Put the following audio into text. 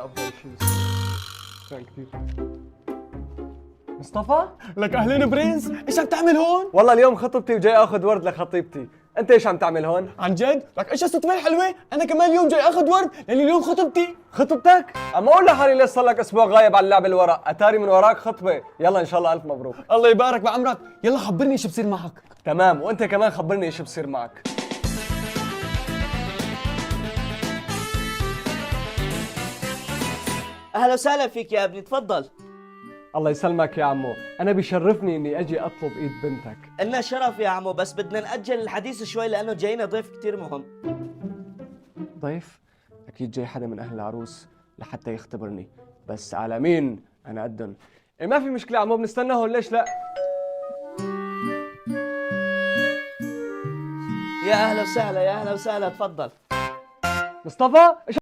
افضل شيء. شكرا كثير. مصطفى؟ لك اهلين برنس، ايش عم تعمل هون؟ والله اليوم خطبتي وجاي اخذ ورد لخطيبتي، انت ايش عم تعمل هون؟ عن جد؟ لك ايش الصدفة الحلوة؟ انا كمان اليوم جاي اخذ ورد لاني اليوم خطبتي. خطبتك؟ اما اقول لحالي ليش صار لك اسبوع غايب عن لعب الورق، اتاري من وراك خطبه، يلا ان شاء الله الف مبروك. الله يبارك بعمرك، يلا خبرني ايش بصير معك. تمام، وانت كمان خبرني ايش بصير معك. اهلا وسهلا فيك يا ابني، تفضل. الله يسلمك يا عمو، انا بيشرفني اني اجي اطلب ايد بنتك. إلنا شرف يا عمو، بس بدنا نأجل الحديث شوي لأنه جاينا ضيف كتير مهم. ضيف؟ اكيد جاي حدا من اهل العروس لحتى يختبرني، بس على مين انا قدن. إيه ما في مشكله عمو، بنستنى هون ليش لا. يا أهلا وسهلا، يا أهلا وسهلا، تفضل. مصطفى